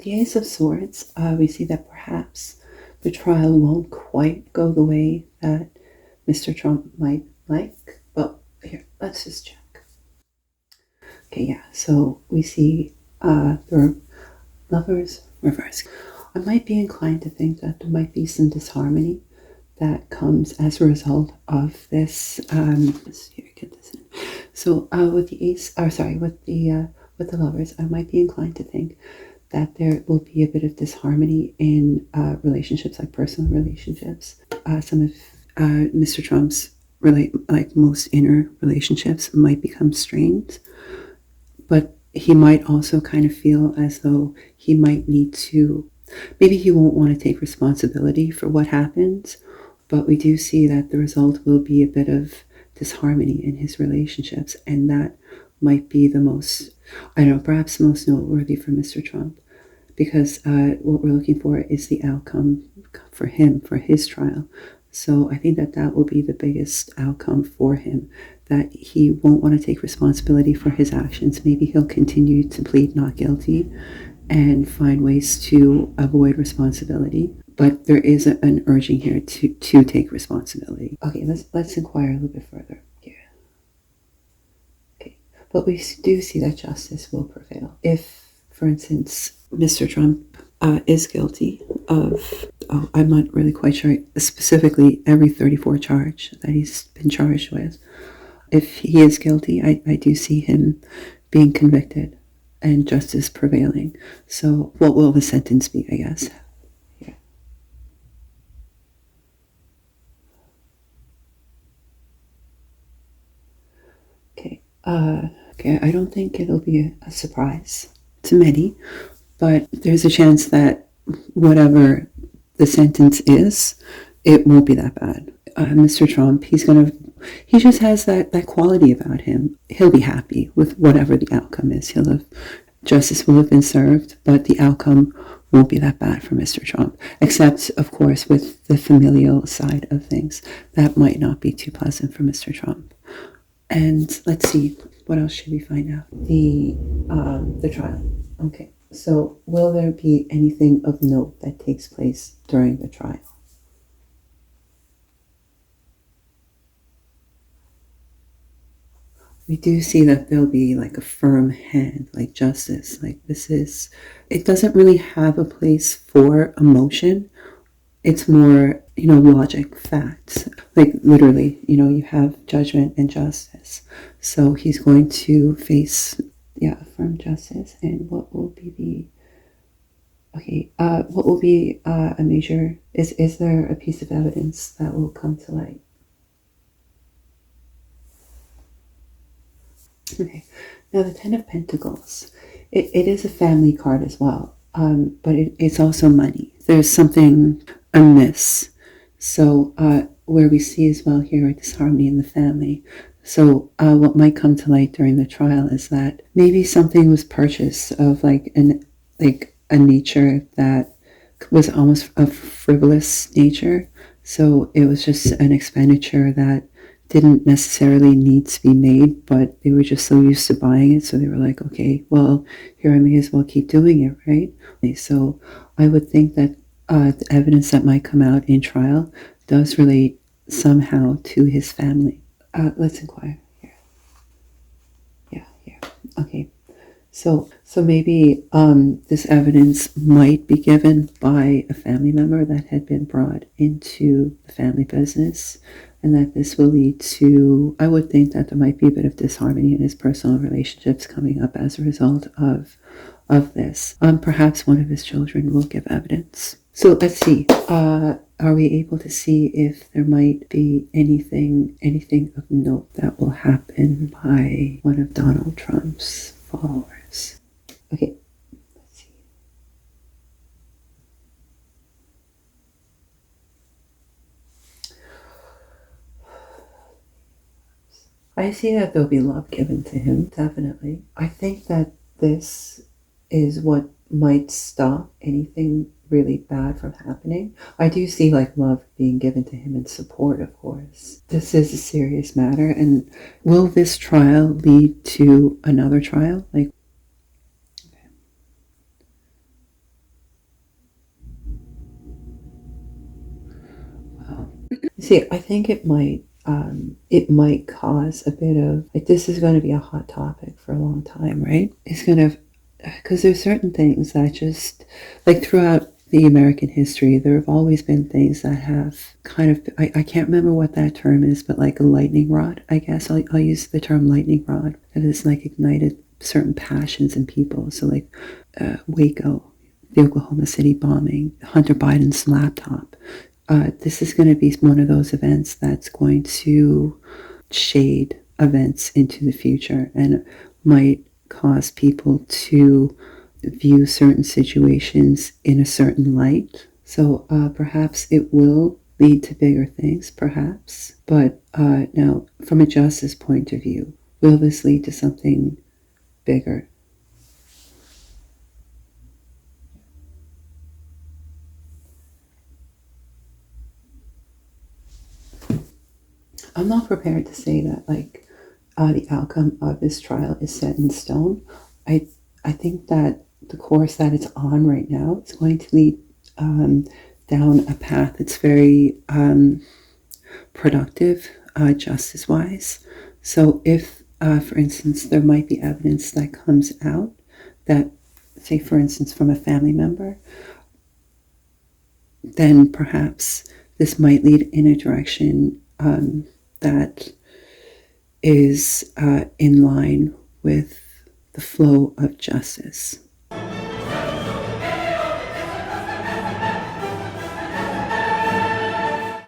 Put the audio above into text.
With the Ace of Swords, we see that perhaps the trial won't quite go the way that Mr. Trump might like. But here, let's just check. Okay, yeah, so we see the Lovers reverse. I might be inclined to think that there might be some disharmony that comes as a result of this. Let's see, get this in. So with the ace, or sorry, with the lovers, I might be inclined to think that there will be a bit of disharmony in relationships, like personal relationships. Some of Mr. Trump's most inner relationships might become strained, but he might also kind of feel as though he might need to, maybe he won't want to take responsibility for what happens, but we do see that the result will be a bit of disharmony in his relationships, and that might be the most, I don't know, perhaps most noteworthy for Mr. Trump, because what we're looking for is the outcome for him, for his trial. So I think that that will be the biggest outcome for him, that he won't want to take responsibility for his actions. Maybe he'll continue to plead not guilty and find ways to avoid responsibility. But there is an urging here to take responsibility. Okay, let's inquire a little bit further here. Okay, but we do see that justice will prevail. If, for instance, Mr. Trump is guilty of, I'm not really quite sure specifically every 34 charge that he's been charged with. If he is guilty, I do see him being convicted and justice prevailing. So what will the sentence be, I guess? Yeah. Okay. Okay, I don't think it'll be a surprise to many, but there's a chance that whatever the sentence is, it won't be that bad. Mr. Trump, he just has that quality about him. He'll be happy with whatever the outcome is. Justice will have been served, but the outcome won't be that bad for Mr. Trump, except, of course, with the familial side of things. That might not be too pleasant for Mr. Trump. And let's see, what else should we find out? The trial. Okay, so will there be anything of note that takes place during the trial? We do see that there'll be like a firm hand, like justice. Like it doesn't really have a place for emotion. It's more, logic, facts. Like literally, you have judgment and justice. So he's going to face, firm justice. And what will be a major, is there a piece of evidence that will come to light? Okay, now the Ten of Pentacles, it is a family card as well, but it's also money. There's something amiss. So where we see as well here a disharmony in the family. So what might come to light during the trial is that maybe something was purchased of a nature that was almost a frivolous nature. So it was just an expenditure that didn't necessarily need to be made, but they were just so used to buying it. So they were like, okay, well, here I may as well keep doing it, right? So I would think that the evidence that might come out in trial does relate somehow to his family. Let's inquire here. Yeah, here. Okay. So maybe this evidence might be given by a family member that had been brought into the family business, and that this will lead to, I would think that there might be a bit of disharmony in his personal relationships coming up as a result of this. Perhaps one of his children will give evidence. So let's see. Are we able to see if there might be anything of note that will happen by one of Donald Trump's followers? Okay, let's see. I see that there'll be love given to him, definitely. I think that this is what might stop anything really bad from happening. I do see love being given to him and support, of course. This is a serious matter, and will this trial lead to another trial? See, I think it might cause a bit of like this is going to be a hot topic for a long time, right? It's going to because there's certain things that just like throughout the American history, there have always been things that have kind of I can't remember what that term is, but like a lightning rod, I guess I'll use the term lightning rod that has like ignited certain passions in people. So like Waco, the Oklahoma City bombing, Hunter Biden's laptop. This is going to be one of those events that's going to shade events into the future and might cause people to view certain situations in a certain light. So perhaps it will lead to bigger things, perhaps. But now, from a justice point of view, will this lead to something bigger? I'm not prepared to say that like the outcome of this trial is set in stone. I I think that the course that it's on right now is going to lead um, down a path that's very productive, justice wise. So if, for instance, there might be evidence that comes out that, say, for instance, from a family member, then perhaps this might lead in a direction that is in line with the flow of justice.